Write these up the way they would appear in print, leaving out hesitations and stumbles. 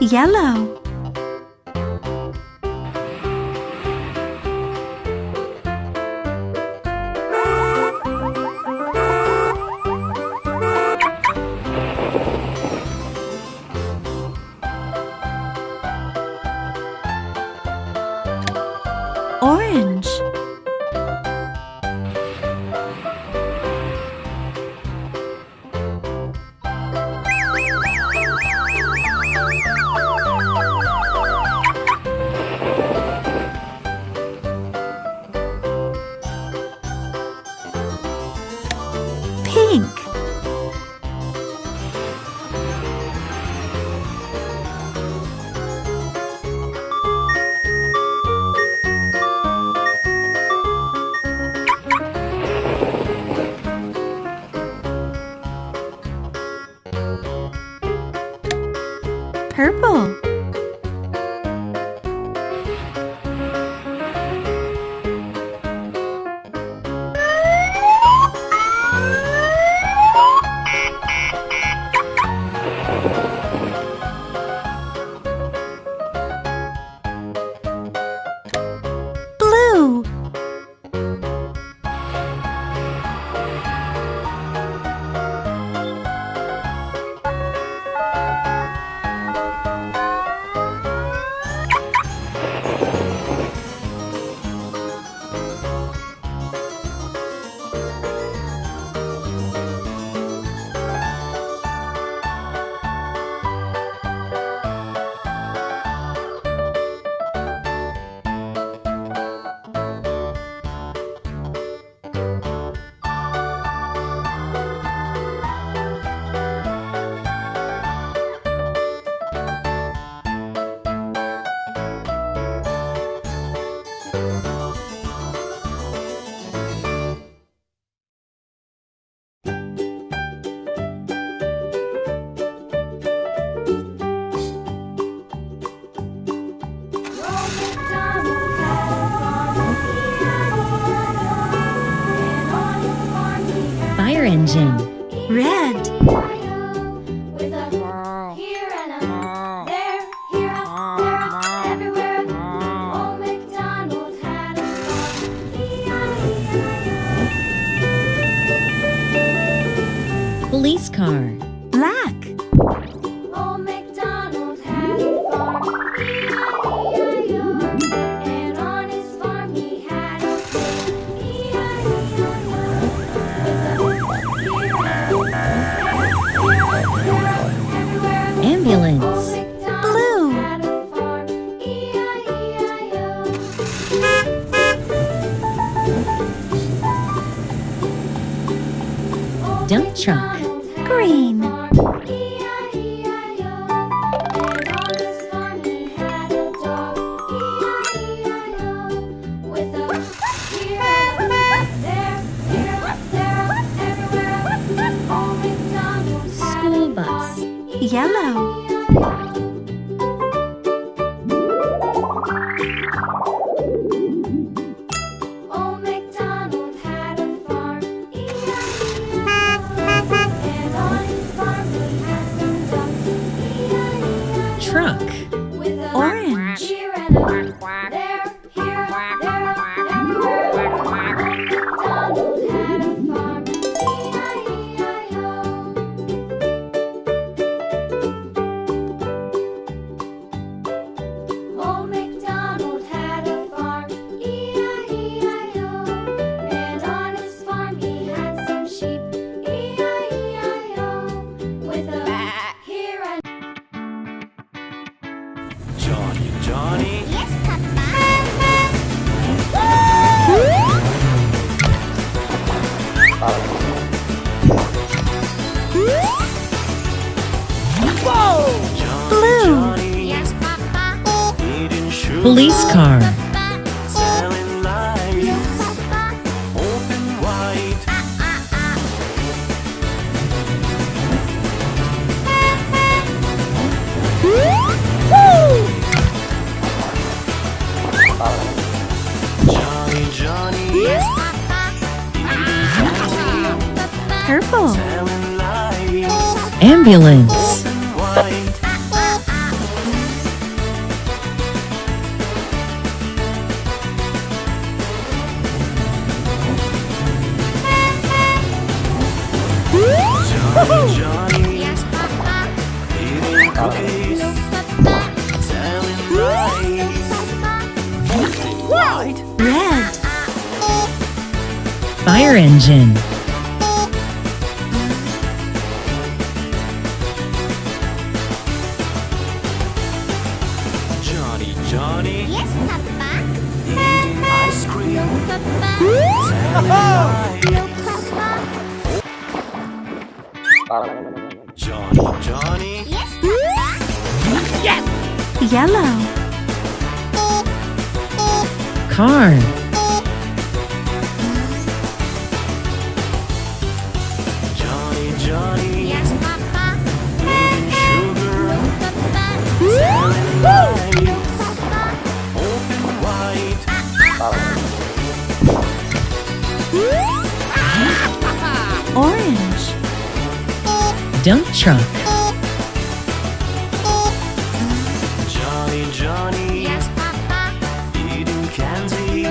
Yellow. Orange. Pink. Purple. Blue. Fire engine. Red. Police car. Black. Old MacDonald had a farm, E-I-E-I-O. And on his farm he had a pig, E-I-E-I-O. Ambulance. Blue. Had a farm, E-I-E-I-O. Dump truck. Green. School bus. Yellow. Old MacDonald had a farm, E-I-E-I-O. And on his farm he had some ducks, E-I-E-I-O. Truck. With a Orange. here and a there, here, there, everywhere. Old MacDonald had a farm, E-I-E-I-O. Old MacDonald had a farm, E-I-E-I-O. And on his farm he had some sheep, E-I-E-I-O. With a here and Johnny, Johnny. yes, Papa. Johnny, Blue. Johnny. Yes, Papa. Eating sugar. Police car. Selling lies. Yes, Papa. Open wide. Ambulance. White. Johnny, Yes, Papa. eating cookies, No, Papa. telling lies. White. Red. Fire engine. Johnny, Yes, Papa. eating ice cream, No, Papa. telling lies. No, Papa. Johnny, Yes, Papa. Yellow. Car. Johnny, Yes, Papa. eating sugar, No, Papa. telling lies. No, Papa. Open white. Orange. Dump truck. Johnny, Yes, Papa. eating candy.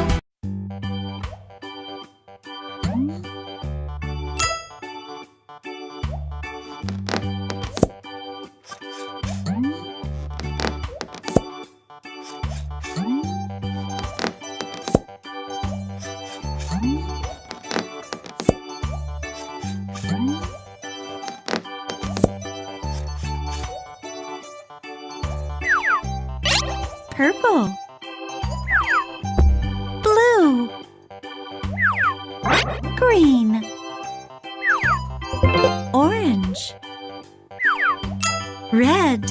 Purple. Blue. Green. Orange. Red.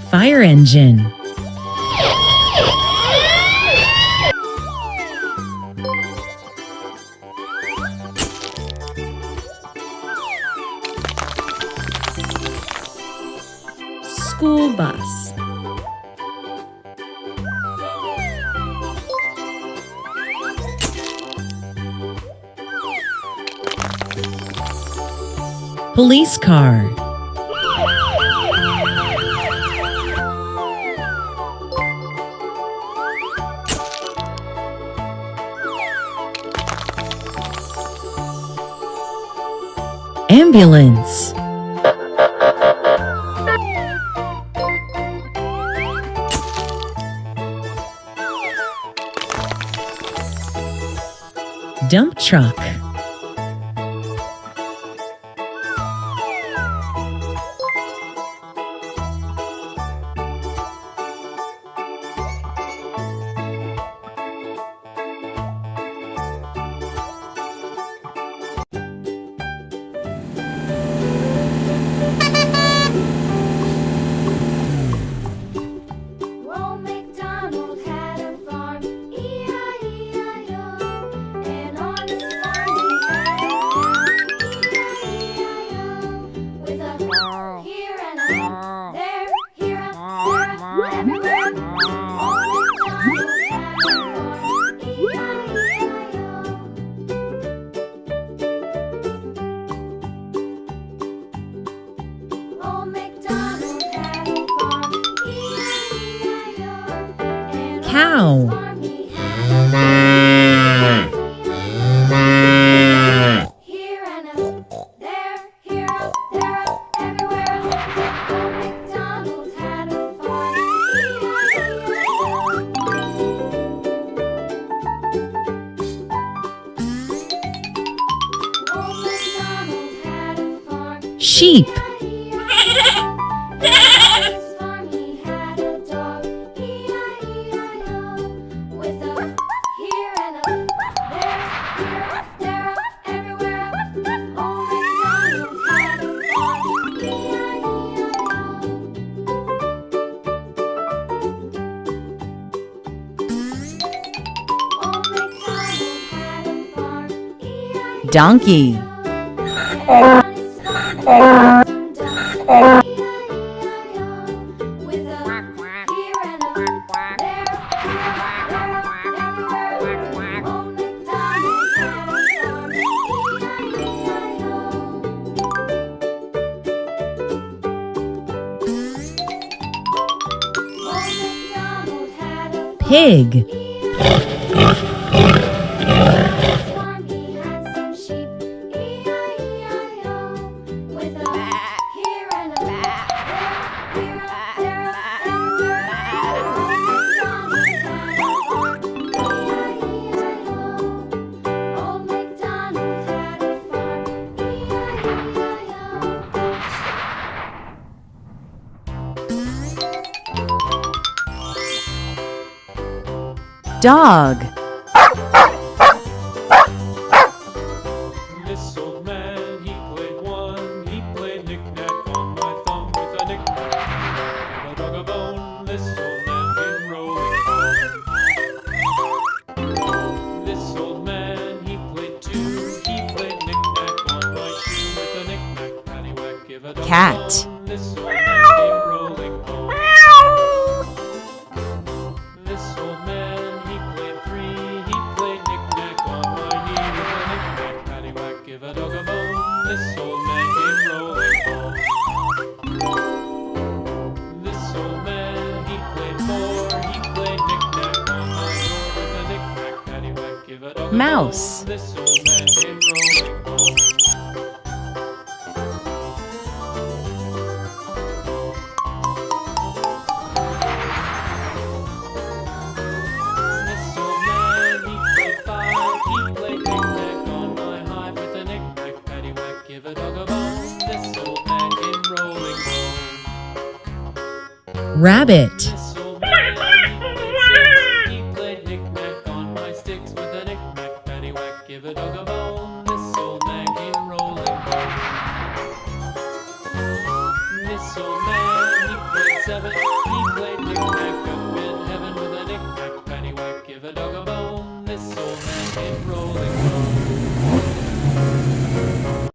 Fire engine. School bus. Police car. Ambulance. Dump truck. Old MacDonald had a farm, E-I-E-I-O. And on his farm he had a cow, E-I-E-I-O. With a here and a there, here and there, everywhere. Old MacDonald had a farm, E-I-E-I-O. Old MacDonald had a farm, E-I-E-I-O. And on Cow. his farm he had a here and a there, here and there, everywhere. Old MacDonald had a farm, E-I-E-I-O. Old MacDonald Sheep. His farm he had a dog, E-I-E-I-O, with a here and a there, here, there, everywhere. Old MacDonald had a farm, E-I-E-I-O. Old MacDonald had a farm, E-I-E-I-O. Donkey. On his farm he had some ducks, E-I-E-I-O, with a here and a there, everywhere. Old MacDonald had a farm, E-I-E-I-O. Old MacDonald had a farm, Pig. his farm he had some sheep, E-I-E-I-O, with a here and a there, here, there, everywhere. Old MacDonald had a farm, E-I-E-I-O. Dog. This old man, he played one. He played knick-knack on my thumb with a knick-knack. Give a dog a bone. This old man came rolling home. This old man, he played two. He played knick-knack on my shoe with a knick-knack. Paddywhack, give a dog Cat. a bone. This old man came rolling home. This old man, he played three. He played knick-knack on my knee with a knick-knack. Paddywhack, give a dog a bone. This old man came rolling home. This old man, he played four. He played knick-knack on my door with a knick-knack. Paddywhack, give a dog a Mouse. bone. This old man came rolling home. This old man, he played five. He played knick-knack on my hive with a knick-knack. Paddywhack, give a dog a bone. This old man came rolling home. Rabbit. This old man, he played six. He played knick-knack on my sticks with a knick-knack. Paddywhack, give a dog a bone. This old man came rolling home. This old man, he played seven. He played knick-knack up in heaven with a knick-knack. Paddywhack, give a dog a